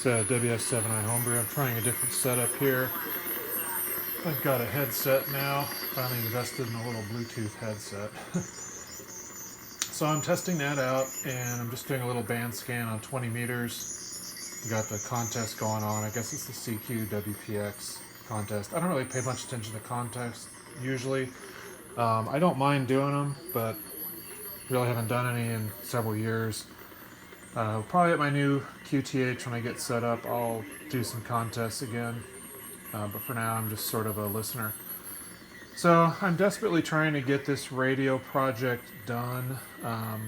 It's WS7i Homebrew. I'm trying a different setup here. I've got a headset now. Finally invested in a little Bluetooth headset. So I'm testing that out, and I'm just doing a little band scan on 20 meters. We got the contest going on. I guess it's the CQ WPX contest. I don't really pay much attention to contests usually. I don't mind doing them, but really haven't done any in several years. Probably at my new QTH when I get set up, I'll do some contests again. But for now, I'm just sort of a listener. So I'm desperately trying to get this radio project done. I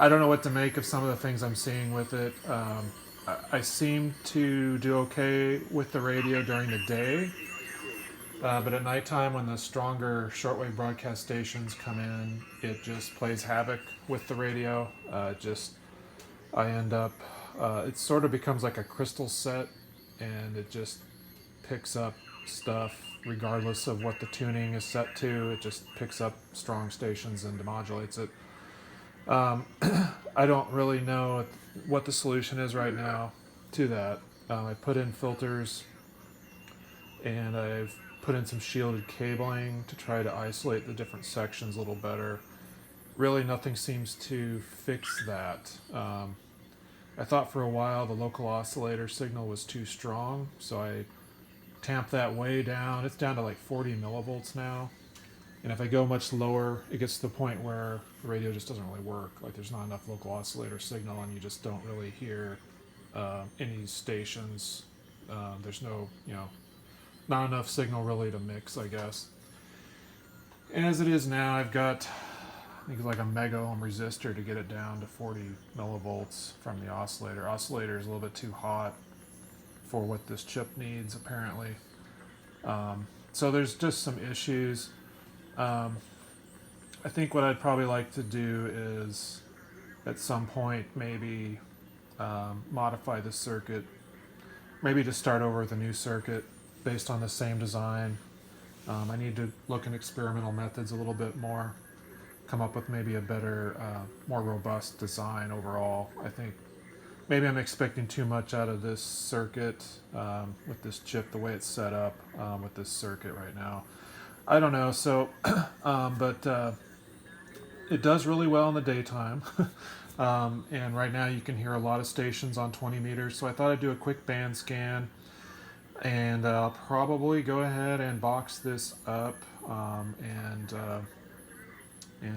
don't know what to make of some of the things I'm seeing with it. I seem to do okay with the radio during the day, but at nighttime when the stronger shortwave broadcast stations come in, it just plays havoc with the radio. I end up, it sort of becomes like a crystal set, and it just picks up stuff regardless of what the tuning is set to. It just picks up strong stations and demodulates it. I don't really know what the solution is right now to that. I put in filters, and I've put in some shielded cabling to try to isolate the different sections a little better. Really nothing seems to fix that. I thought for a while the local oscillator signal was too strong, so I tamped that way down. It's down to like 40 millivolts now. And if I go much lower, it gets to the point where the radio just doesn't really work. Like there's not enough local oscillator signal, and you just don't really hear any stations. There's no, not enough signal really to mix, I guess. And as it is now, I've got, I think it's like a mega ohm resistor to get it down to 40 millivolts from the oscillator. Oscillator is a little bit too hot for what this chip needs, apparently. So there's just some issues. I think what I'd probably like to do is at some point maybe modify the circuit, maybe to start over with a new circuit based on the same design. I need to look at experimental methods a little bit more, come up with maybe a better, more robust design overall. I think maybe I'm expecting too much out of this circuit with this chip, the way it's set up with this circuit right now. I don't know. So, but it does really well in the daytime. And right now you can hear a lot of stations on 20 meters. So I thought I'd do a quick band scan, and I'll probably go ahead and box this up and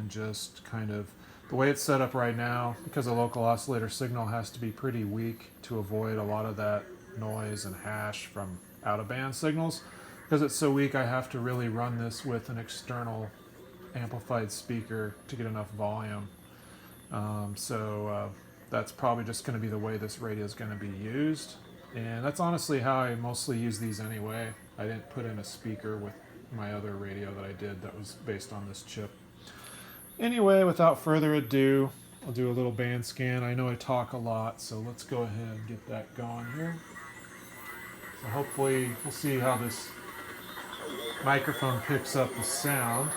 just kind of, the way it's set up right now, because the local oscillator signal has to be pretty weak to avoid a lot of that noise and hash from out-of-band signals. Because it's so weak, I have to really run this with an external amplified speaker to get enough volume. So that's probably just going to be the way this radio is going to be used. And that's honestly how I mostly use these anyway. I didn't put in a speaker with my other radio that I did that was based on this chip. Anyway, without further ado, I'll do a little band scan. I know I talk a lot, so let's go ahead and get that going here. So hopefully we'll see how this microphone picks up the sound.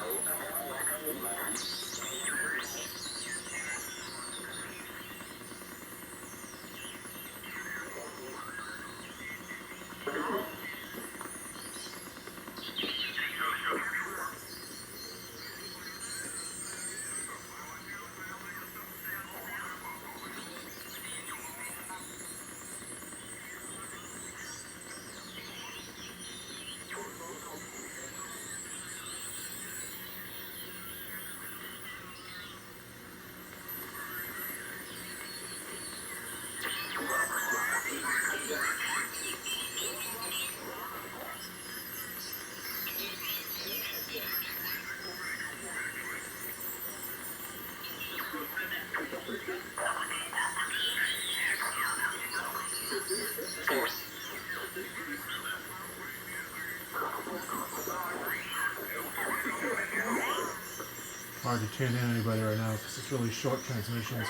Hard to tune in anybody right now because it's really short transmissions.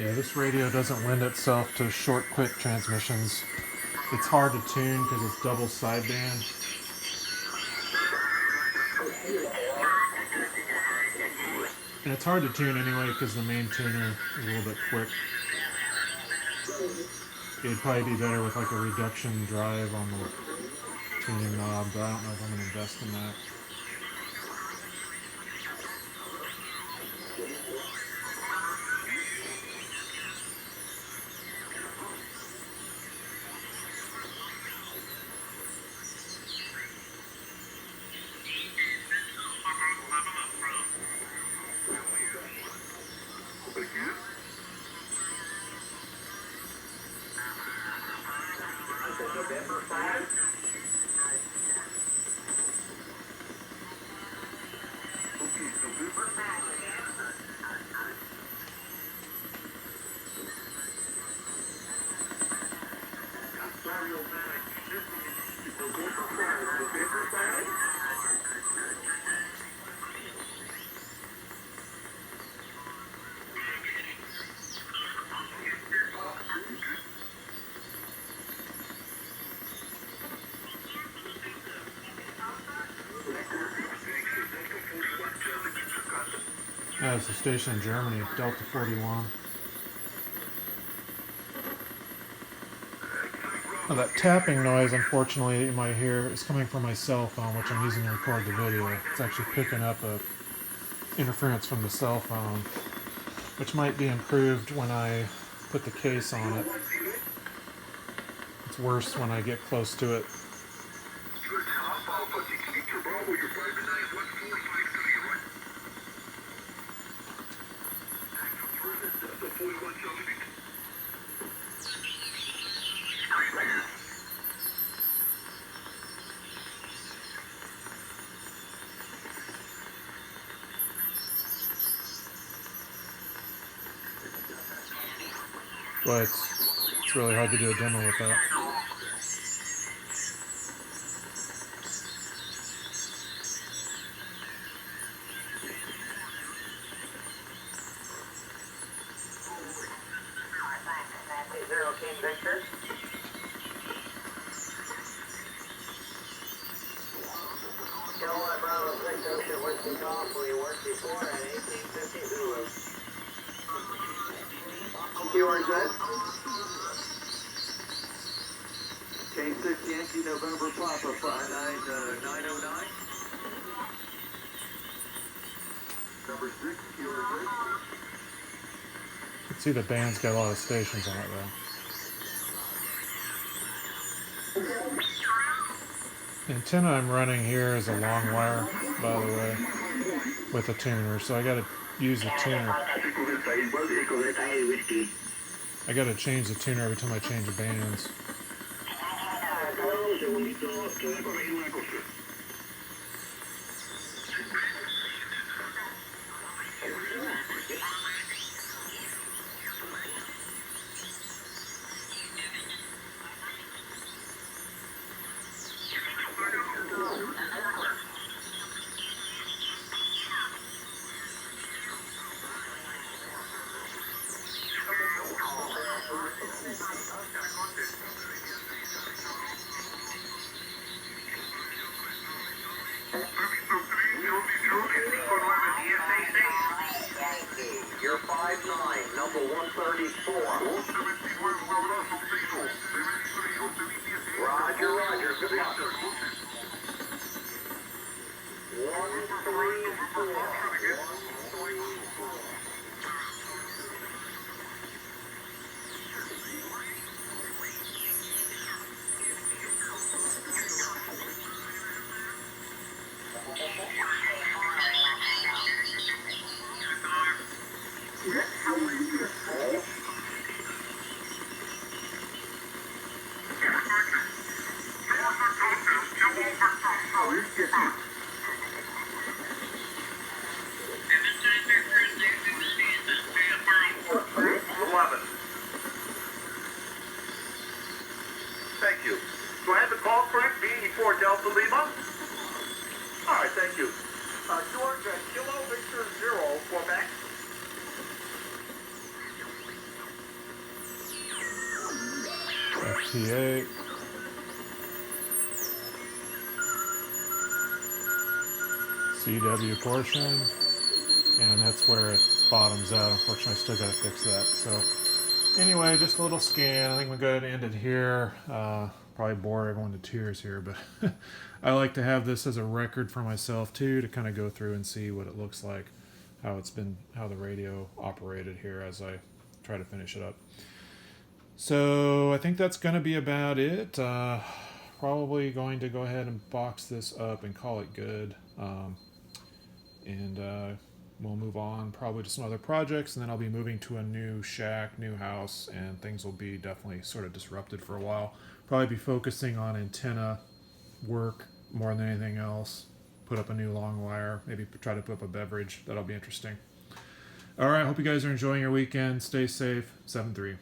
Yeah, this radio doesn't lend itself to short, quick transmissions. It's hard to tune because it's double sideband. And it's hard to tune anyway because the main tuner is a little bit quick. It'd probably be better with like a reduction drive on the tuning knob, but I don't know if I'm going to invest in that. That's the station in Germany, Delta 41. Now that tapping noise, unfortunately, you might hear is coming from my cell phone, which I'm using to record the video. It's actually picking up a interference from the cell phone, which might be improved when I put the case on it. It's worse when I get close to it. But it's really hard to do a demo with that. K6 Yankee November Papa 59909. Number 6, Kilo 6. You can see the band's got a lot of stations on it though. The antenna I'm running here is a long wire, by the way, with a tuner, so I gotta use the tuner. I gotta change the tuner every time I change the bands. You're 5'9", number 134. Roger, roger. Good luck. 134. Thank you. Do I have the call correct? B4 Delta Lima? All right, thank you. George, Kilo Victor 0, Quebec. T8. CW portion. And that's where it bottoms out. Unfortunately, I still got to fix that. So anyway, just a little scan. I think we'll go ahead and end it here. Probably bore everyone to tears here, but I like to have this as a record for myself too, to kind of go through and see what it looks like, how the radio operated here as I try to finish it up. So I think that's going to be about it. Probably going to go ahead and box this up and call it good. And we'll move on probably to some other projects, and then I'll be moving to a new shack, new house, and things will be definitely sort of disrupted for a while. Probably be focusing on antenna work more than anything else. Put up a new long wire, maybe try to put up a beverage. That'll be interesting. All right, hope you guys are enjoying your weekend. Stay safe. 7-3.